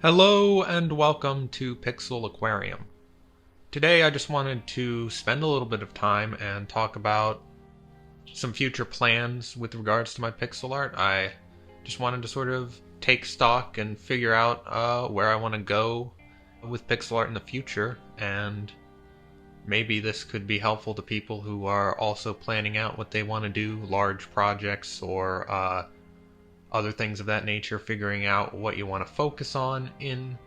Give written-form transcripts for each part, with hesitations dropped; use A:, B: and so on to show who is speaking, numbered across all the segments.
A: Hello and welcome to Pixel Aquarium. Today I just wanted to spend a little bit of time and talk about some future plans with regards to my pixel art. I just wanted to sort of take stock and figure out where I want to go with pixel art in the future, and maybe this could be helpful to people who are also planning out what they want to do, large projects or other things of that nature, figuring out what you want to focus on in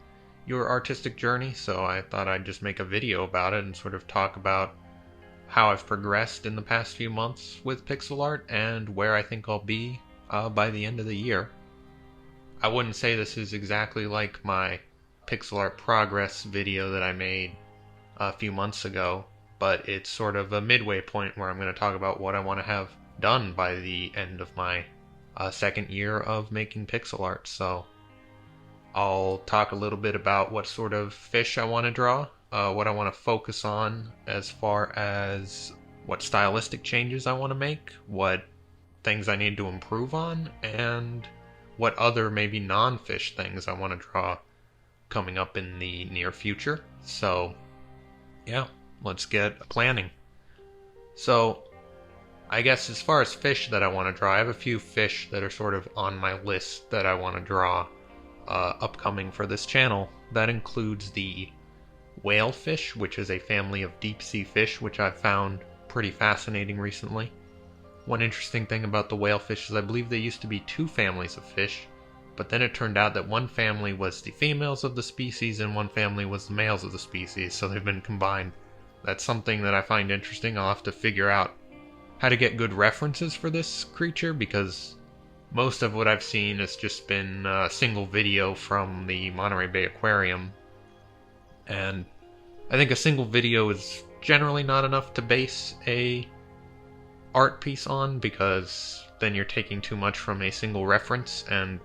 A: your artistic journey. So I thought I'd just make a video about it and sort of talk about how I've progressed in the past few months with pixel art and where I think I'll be by the end of the year. I wouldn't say this is exactly like my pixel art progress video that I made a few months ago, but it's sort of a midway point where I'm going to talk about what I want to have done by the end of my second year of making pixel art. So I'll talk a little bit about what sort of fish I want to draw, what I want to focus on as far as what stylistic changes I want to make, what things I need to improve on, and what other maybe non-fish things I want to draw coming up in the near future. So yeah, let's get planning. So I guess as far as fish that I want to draw, I have a few fish that are sort of on my list that I want to draw upcoming for this channel. That includes the whalefish, which is a family of deep sea fish, which I've found pretty fascinating recently. One interesting thing about the whalefish is I believe there used to be two families of fish, but then it turned out that one family was the females of the species and one family was the males of the species, so they've been combined. That's something that I find interesting. I'll have to figure out how to get good references for this creature, because most of what I've seen has just been a single video from the Monterey Bay Aquarium, and I think a single video is generally not enough to base a art piece on, because then you're taking too much from a single reference, and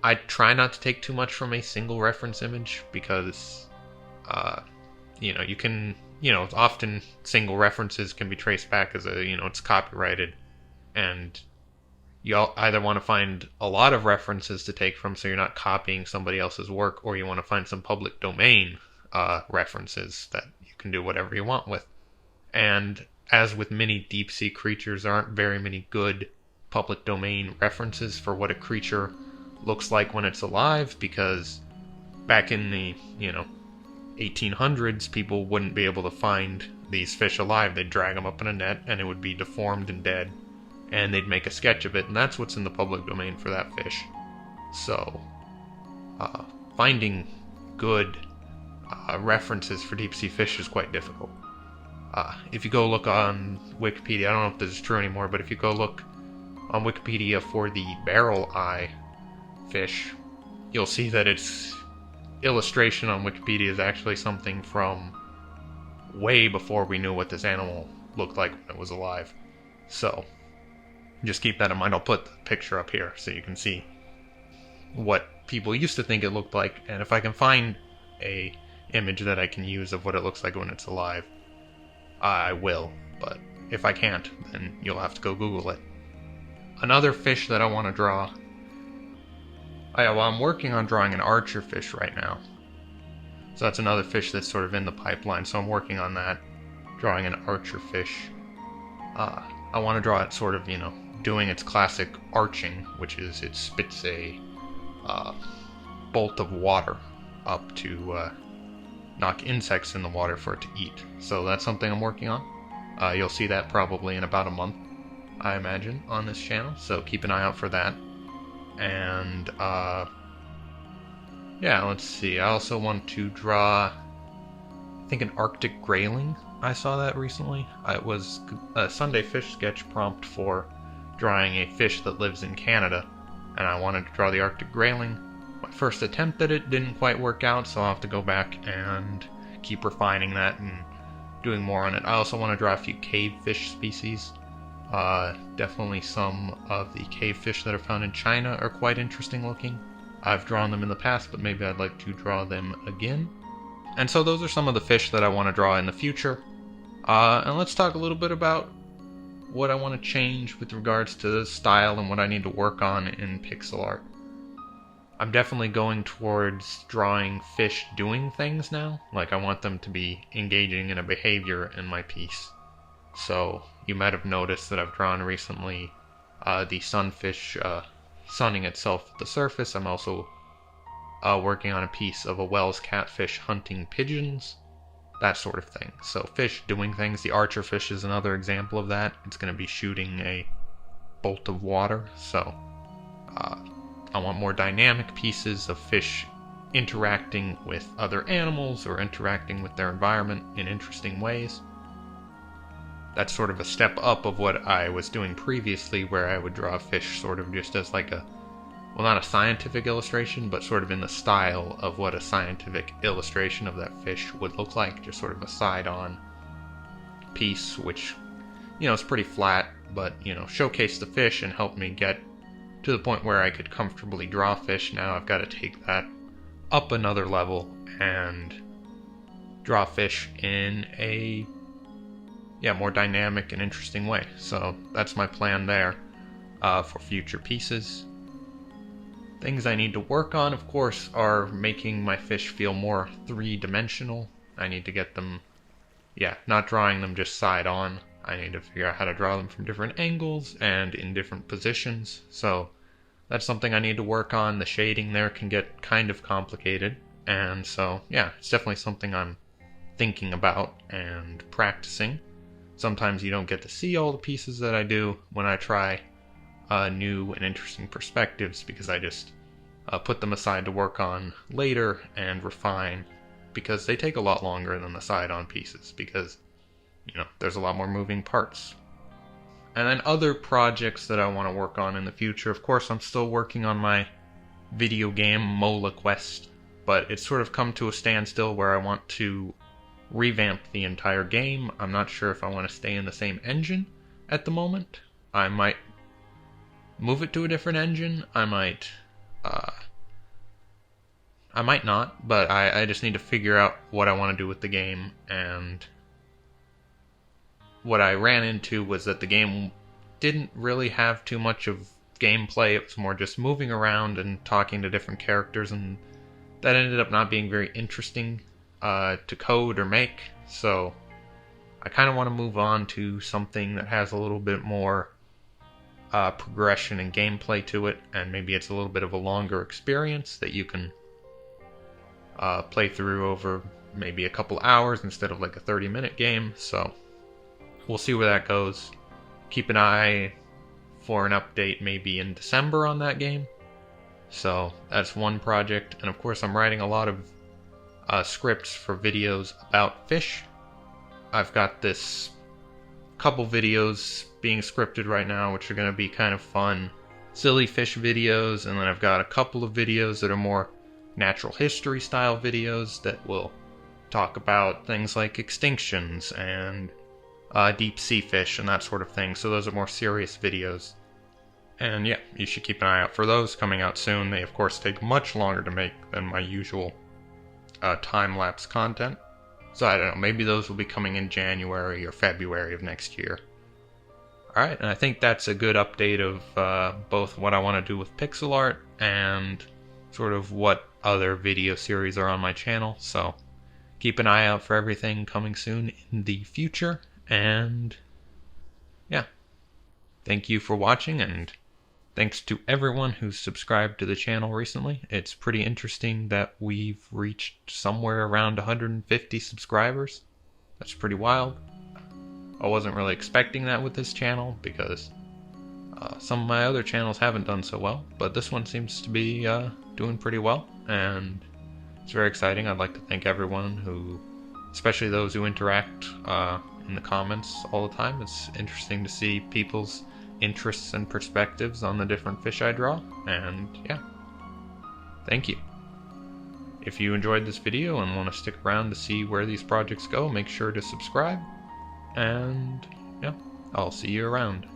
A: I try not to take too much from a single reference image because you can, often single references can be traced back as it's copyrighted, and you either want to find a lot of references to take from so you're not copying somebody else's work, or you want to find some public domain references that you can do whatever you want with. And as with many deep sea creatures, there aren't very many good public domain references for what a creature looks like when it's alive, because back in the 1800s, people wouldn't be able to find these fish alive. They'd drag them up in a net and it would be deformed and dead, and they'd make a sketch of it, and that's what's in the public domain for that fish. So finding good references for deep sea fish is quite difficult. If you go look on Wikipedia, I don't know if this is true anymore, but if you go look on Wikipedia for the barrel eye fish, you'll see that its illustration on Wikipedia is actually something from way before we knew what this animal looked like when it was alive. So just keep that in mind. I'll put the picture up here so you can see what people used to think it looked like, and if I can find a image that I can use of what it looks like when it's alive, I will. But if I can't, then you'll have to go Google it. Another fish that I want to draw, I'm working on drawing an archer fish right now. So that's another fish that's sort of in the pipeline, so I'm working on that, drawing an archer fish. I want to draw it sort of, doing its classic arching, which is it spits a bolt of water up to knock insects in the water for it to eat. So that's something I'm working on. You'll see that probably in about a month, I imagine, on this channel, so keep an eye out for that. And let's see, I also want to draw, I think, an Arctic grayling. I saw that recently. It was a Sunday Fish sketch prompt for drawing a fish that lives in Canada, and I wanted to draw the Arctic grayling. My first attempt at it didn't quite work out, so I'll have to go back and keep refining that and doing more on it. I also want to draw a few cave fish species. Definitely some of the cave fish that are found in China are quite interesting looking. I've drawn them in the past, but maybe I'd like to draw them again. And so those are some of the fish that I want to draw in the future. And let's talk a little bit about what I want to change with regards to style and what I need to work on in pixel art. I'm definitely going towards drawing fish doing things now. Like, I want them to be engaging in a behavior in my piece. So you might have noticed that I've drawn recently the sunfish sunning itself at the surface. I'm also working on a piece of a Wells catfish hunting pigeons, that sort of thing. So fish doing things. The archer fish is another example of that. It's going to be shooting a bolt of water. So I want more dynamic pieces of fish interacting with other animals or interacting with their environment in interesting ways. That's sort of a step up of what I was doing previously, where I would draw fish sort of just as like a, well, not a scientific illustration, but sort of in the style of what a scientific illustration of that fish would look like, just sort of a side-on piece, which, you know, is pretty flat, but, you know, showcase the fish and help me get to the point where I could comfortably draw fish. Now I've got to take that up another level and draw fish in a more dynamic and interesting way. So that's my plan there for future pieces. Things I need to work on, of course, are making my fish feel more three-dimensional. I need to get them, not drawing them just side on. I need to figure out how to draw them from different angles and in different positions. So that's something I need to work on. The shading there can get kind of complicated. And so, it's definitely something I'm thinking about and practicing. Sometimes you don't get to see all the pieces that I do when I try new and interesting perspectives, because I just put them aside to work on later and refine, because they take a lot longer than the side-on pieces, because, you know, there's a lot more moving parts. And then other projects that I want to work on in the future. Of course, I'm still working on my video game Mola Quest, but it's sort of come to a standstill where I want to revamp the entire game. I'm not sure if I want to stay in the same engine at the moment. I might move it to a different engine. I might not, but I just need to figure out what I want to do with the game. And what I ran into was that the game didn't really have too much of gameplay. It was more just moving around and talking to different characters, and that ended up not being very interesting to code or make. So I kind of want to move on to something that has a little bit more progression and gameplay to it, and maybe it's a little bit of a longer experience that you can play through over maybe a couple hours instead of like a 30-minute game. So we'll see where that goes. Keep an eye for an update maybe in December on that game. So that's one project. And of course, I'm writing a lot of scripts for videos about fish. I've got this couple videos being scripted right now, which are going to be kind of fun, silly fish videos, and then I've got a couple of videos that are more natural history style videos that will talk about things like extinctions and deep sea fish and that sort of thing. So those are more serious videos. And you should keep an eye out for those coming out soon. They of course take much longer to make than my usual time-lapse content. So I don't know, maybe those will be coming in January or February of next year. Alright, and I think that's a good update of both what I want to do with pixel art and sort of what other video series are on my channel. So keep an eye out for everything coming soon in the future. And thank you for watching, and thanks to everyone who's subscribed to the channel recently. It's pretty interesting that we've reached somewhere around 150 subscribers. That's pretty wild. I wasn't really expecting that with this channel, because some of my other channels haven't done so well, but this one seems to be doing pretty well, and it's very exciting. I'd like to thank everyone who, especially those who interact in the comments all the time. It's interesting to see people's interests and perspectives on the different fish I draw, and thank you. If you enjoyed this video and want to stick around to see where these projects go, make sure to subscribe, and I'll see you around.